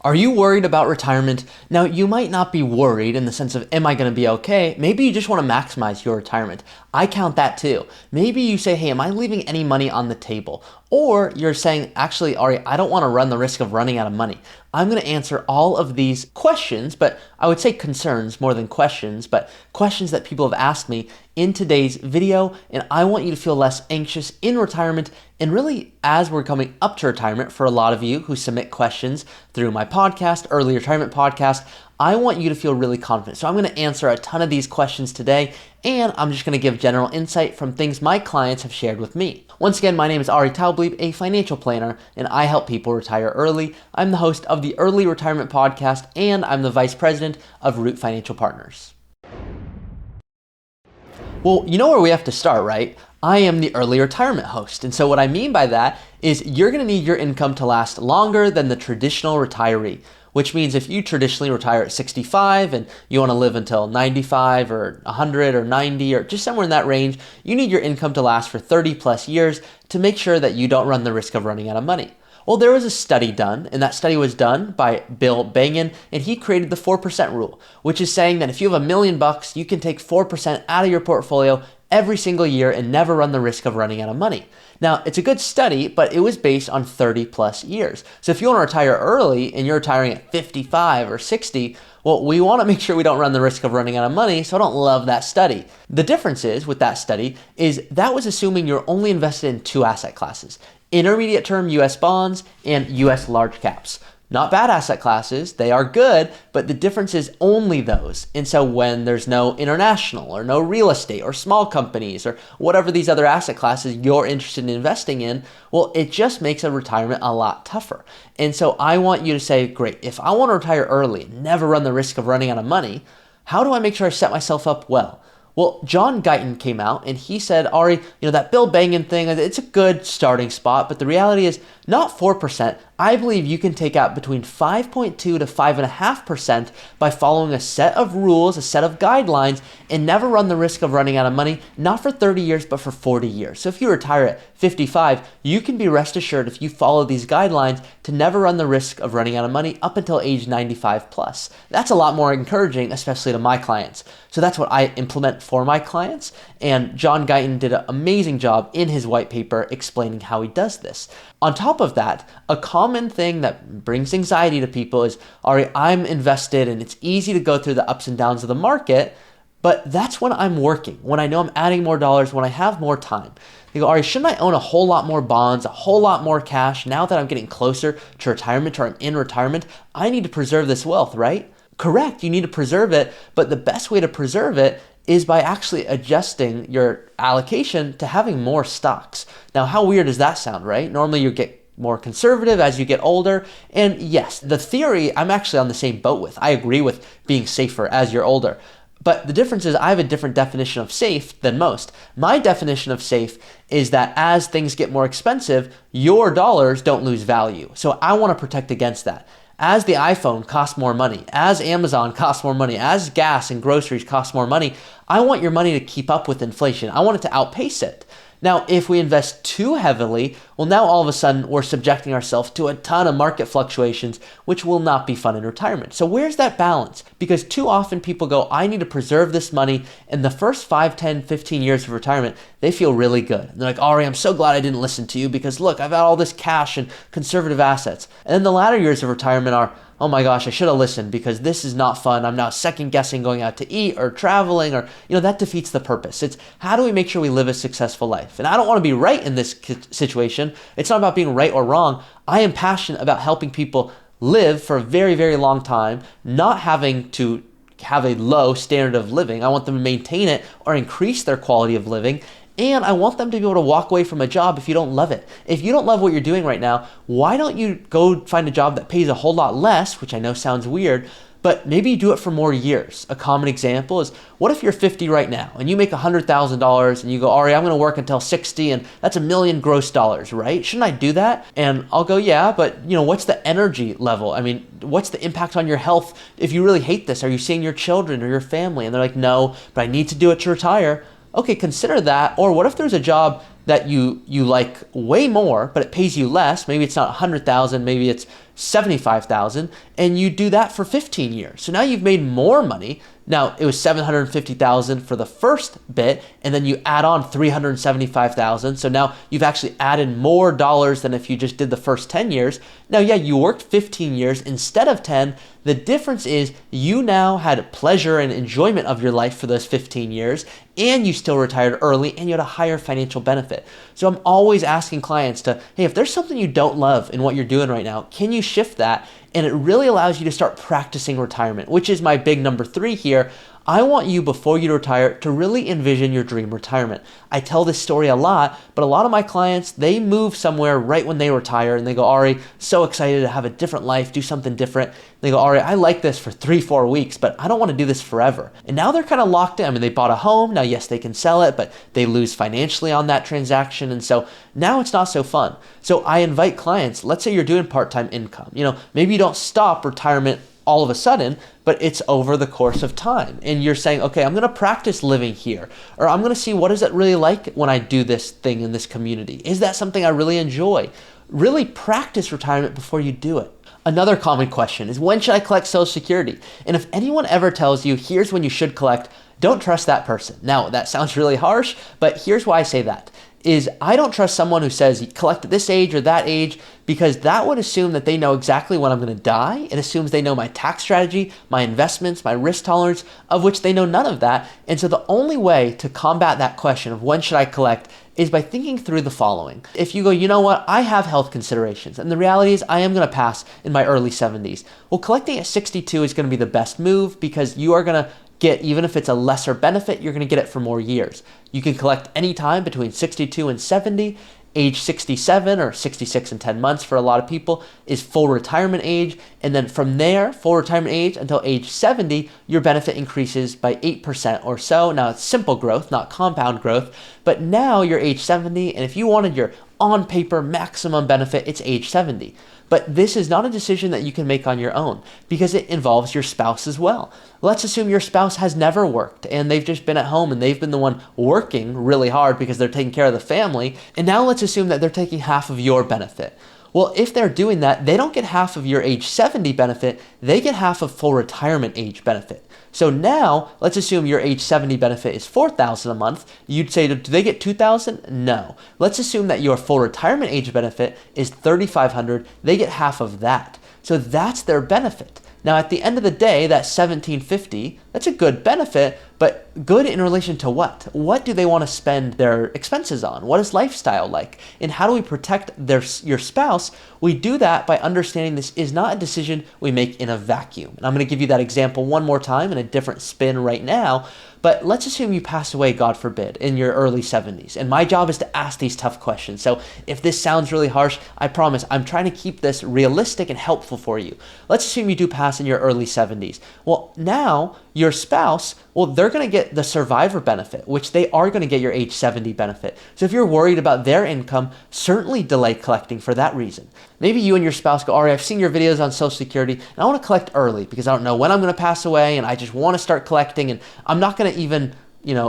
Are you worried about retirement? Now, you might not be worried in the sense of, am I going to be okay? Maybe you just want to maximize your retirement. I count that too. Maybe you say, hey, am I leaving any money on the table? Or you're saying, actually, Ari, I don't want to run the risk of running out of money. I'm going to answer all of these questions, but I would say concerns more than questions, but questions that people have asked me in today's video. And I want you to feel less anxious in retirement. And really, as we're coming up to retirement, for a lot of you who submit questions through my podcast, Early Retirement Podcast, I want you to feel really confident. So I'm going to answer a ton of these questions today, and I'm just going to give general insight from things my clients have shared with me. Once again, my name is Ari Taublieb, a financial planner, and I help people retire early. I'm the host of the Early Retirement Podcast, and I'm the vice president of Root Financial Partners. Well, you know where we have to start, right? I am the early retirement host. And so what I mean by that is you're going to need your income to last longer than the traditional retiree, which means if you traditionally retire at 65 and you want to live until 95 or 100 or 90 or just somewhere in that range, you need your income to last for 30 plus years to make sure that you don't run the risk of running out of money. Well, there was a study done, and that study was done by Bill Bengen, and he created the 4% rule, which is saying that if you have $1 million, you can take 4% out of your portfolio every single year and never run the risk of running out of money. Now, it's a good study, but it was based on 30 plus years. So if you want to retire early and you're retiring at 55 or 60, well, we want to make sure we don't run the risk of running out of money, so I don't love that study. The difference is with that study is that was assuming you're only invested in two asset classes: intermediate term US bonds and US large caps. Not bad asset classes, they are good, but the difference is only those. And so when there's no international or no real estate or small companies or whatever these other asset classes you're interested in investing in, well, it just makes a retirement a lot tougher. And so I want you to say, great, if I want to retire early and never run the risk of running out of money, how do I make sure I set myself up well? Well, John Guyton came out and he said, Ari, that Bill Bengen thing, it's a good starting spot, but the reality is not 4%. I believe you can take out between 5.2 to 5.5% by following a set of rules, a set of guidelines, and never run the risk of running out of money, not for 30 years, but for 40 years. So if you retire at 55, you can be rest assured if you follow these guidelines to never run the risk of running out of money up until age 95 plus. That's a lot more encouraging, especially to my clients. So that's what I implement for my clients. And John Guyton did an amazing job in his white paper explaining how he does this. On top of that, a common thing that brings anxiety to people is, Ari, I'm invested and it's easy to go through the ups and downs of the market, but that's when I'm working, when I know I'm adding more dollars, when I have more time. They go, Ari, shouldn't I own a whole lot more bonds, a whole lot more cash now that I'm getting closer to retirement or I'm in retirement? I need to preserve this wealth, right? Correct, you need to preserve it, but the best way to preserve it is by actually adjusting your allocation to having more stocks. Now, how weird does that sound, right? Normally you get more conservative as you get older. And yes, the theory I'm actually on the same boat with. I agree with being safer as you're older. But the difference is I have a different definition of safe than most. My definition of safe is that as things get more expensive, your dollars don't lose value. So I want to protect against that. As the iPhone costs more money, as Amazon costs more money, as gas and groceries cost more money, I want your money to keep up with inflation. I want it to outpace it. Now, if we invest too heavily, well, now all of a sudden we're subjecting ourselves to a ton of market fluctuations, which will not be fun in retirement. So where's that balance? Because too often people go, I need to preserve this money. In the first 5, 10, 15 years of retirement, they feel really good. And they're like, Ari, I'm so glad I didn't listen to you because look, I've got all this cash and conservative assets. And then the latter years of retirement are, oh my gosh, I should have listened because this is not fun. I'm now second guessing going out to eat or traveling or, that defeats the purpose. It's how do we make sure we live a successful life? And I don't want to be right in this situation. It's not about being right or wrong. I am passionate about helping people live for a very, very long time, not having to have a low standard of living. I want them to maintain it or increase their quality of living. And I want them to be able to walk away from a job if you don't love it. If you don't love what you're doing right now, why don't you go find a job that pays a whole lot less, which I know sounds weird, but maybe you do it for more years. A common example is, what if you're 50 right now and you make $100,000 and you go, Ari, I'm going to work until 60 and that's $1 million gross dollars, right? Shouldn't I do that? And I'll go, yeah, but what's the energy level? I mean, what's the impact on your health? If you really hate this, are you seeing your children or your family? And they're like, no, but I need to do it to retire. Okay, consider that. Or what if there's a job that you like way more, but it pays you less? Maybe it's not 100,000, maybe it's $75,000, and you do that for 15 years. So now you've made more money. Now, it was $750,000 for the first bit, and then you add on $375,000. So now you've actually added more dollars than if you just did the first 10 years. Now, yeah, you worked 15 years instead of 10. The difference is you now had pleasure and enjoyment of your life for those 15 years, and you still retired early, and you had a higher financial benefit. So I'm always asking clients to, hey, if there's something you don't love in what you're doing right now, can you shift that? And it really allows you to start practicing retirement, which is my big number 3 here. I want you, before you retire, to really envision your dream retirement. I tell this story a lot, but a lot of my clients, they move somewhere right when they retire, and they go, Ari, so excited to have a different life, do something different. They go, Ari, I like this for 3-4 weeks, but I don't want to do this forever. And now they're kind of locked in. I mean, they bought a home. Now, yes, they can sell it, but they lose financially on that transaction. And so now it's not so fun. So I invite clients, let's say you're doing part-time income. Maybe you don't stop retirement all of a sudden, but it's over the course of time. And you're saying, okay, I'm going to practice living here, or I'm going to see what is it really like when I do this thing in this community. Is that something I really enjoy? Really practice retirement before you do it. Another common question is, when should I collect Social Security? And if anyone ever tells you, here's when you should collect, don't trust that person. Now, that sounds really harsh, but here's why I say that. Is I don't trust someone who says collect at this age or that age, because that would assume that they know exactly when I'm going to die. It assumes they know my tax strategy, my investments, my risk tolerance, of which they know none of that. And so the only way to combat that question of when should I collect is by thinking through the following. If you go, you know what, I have health considerations, and the reality is I am going to pass in my early 70s. Well, collecting at 62 is going to be the best move, because you are going to get, even if it's a lesser benefit, you're going to get it for more years. You can collect anytime between 62 and 70. Age 67 or 66 and 10 months for a lot of people is full retirement age. And then from there, full retirement age until age 70, your benefit increases by 8% or so. Now it's simple growth, not compound growth, but now you're age 70. And if you wanted your on paper maximum benefit, it's age 70. But this is not a decision that you can make on your own, because it involves your spouse as well. Let's assume your spouse has never worked and they've just been at home and they've been the one working really hard because they're taking care of the family. And now let's assume that they're taking half of your benefit. Well, if they're doing that, they don't get half of your age 70 benefit, they get half of full retirement age benefit. So now, let's assume your age 70 benefit is $4,000 a month. You'd say, do they get $2,000? No. Let's assume that your full retirement age benefit is $3,500. They get half of that. So that's their benefit. Now, at the end of the day, that $1,750, that's a good benefit, but good in relation to what? What do they want to spend their expenses on? What is lifestyle like? And how do we protect your spouse? We do that by understanding this is not a decision we make in a vacuum. And I'm going to give you that example one more time in a different spin right now. But let's assume you pass away, God forbid, in your early 70s. And my job is to ask these tough questions. So if this sounds really harsh, I promise I'm trying to keep this realistic and helpful for you. Let's assume you do pass in your early 70s. Well, now your spouse, well, they're going to get the survivor benefit, which they are going to get your age 70 benefit. So if you're worried about their income, certainly delay collecting for that reason. Maybe you and your spouse go, Ari, I've seen your videos on Social Security, and I want to collect early because I don't know when I'm going to pass away, and I just want to start collecting, and I'm not going to even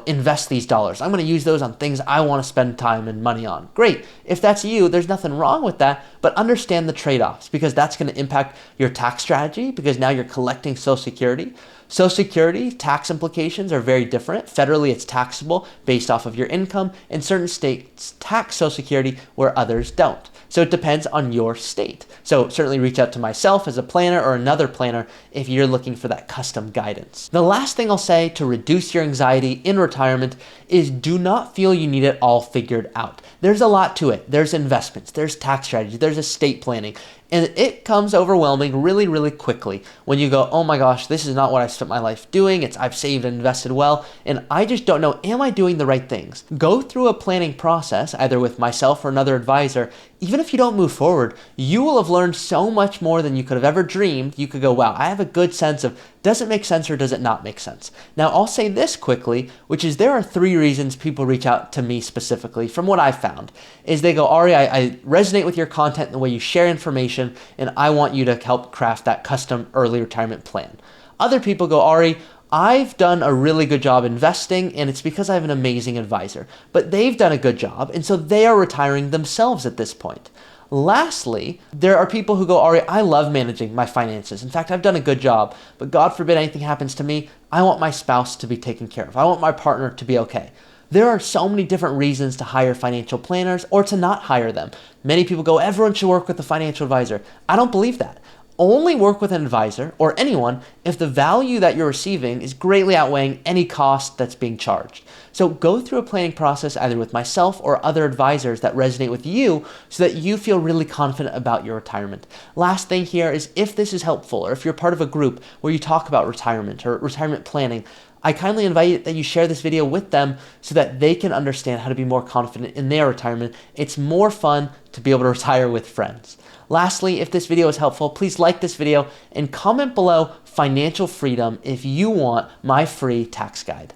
invest these dollars. I'm going to use those on things I want to spend time and money on. Great. If that's you, there's nothing wrong with that, but understand the trade-offs, because that's going to impact your tax strategy, because now you're collecting Social Security. Social Security tax implications are very different. Federally, it's taxable based off of your income, and certain states tax Social Security where others don't. So it depends on your state. So certainly reach out to myself as a planner or another planner if you're looking for that custom guidance. The last thing I'll say to reduce your anxiety in retirement is do not feel you need it all figured out. There's a lot to it. There's investments, there's tax strategy, there's estate planning. And it comes overwhelming really, really quickly when you go, oh my gosh, this is not what I spent my life doing. I've saved and invested well, and I just don't know, am I doing the right things? Go through a planning process, either with myself or another advisor. Even if you don't move forward, you will have learned so much more than you could have ever dreamed. You could go, wow, I have a good sense of, does it make sense or does it not make sense? Now, I'll say this quickly, which is there are 3 reasons people reach out to me specifically from what I've found, is they go, Ari, I resonate with your content and the way you share information, and I want you to help craft that custom early retirement plan. Other people go, Ari, I've done a really good job investing, and it's because I have an amazing advisor, but they've done a good job, and so they are retiring themselves at this point. Lastly, there are people who go, Ari, I love managing my finances. In fact, I've done a good job, but God forbid anything happens to me. I want my spouse to be taken care of. I want my partner to be okay. There are so many different reasons to hire financial planners or to not hire them. Many people go, everyone should work with a financial advisor. I don't believe that. Only work with an advisor or anyone if the value that you're receiving is greatly outweighing any cost that's being charged. So go through a planning process either with myself or other advisors that resonate with you so that you feel really confident about your retirement. Last thing here is if this is helpful or if you're part of a group where you talk about retirement or retirement planning, I kindly invite that you share this video with them so that they can understand how to be more confident in their retirement. It's more fun to be able to retire with friends. Lastly, if this video is helpful, please like this video and comment below financial freedom if you want my free tax guide.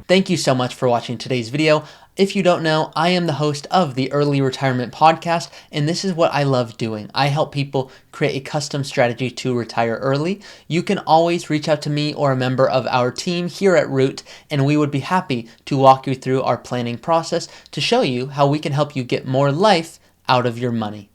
Thank you so much for watching today's video. If you don't know, I am the host of the Early Retirement Podcast, and this is what I love doing. I help people create a custom strategy to retire early. You can always reach out to me or a member of our team here at Root, and we would be happy to walk you through our planning process to show you how we can help you get more life out of your money.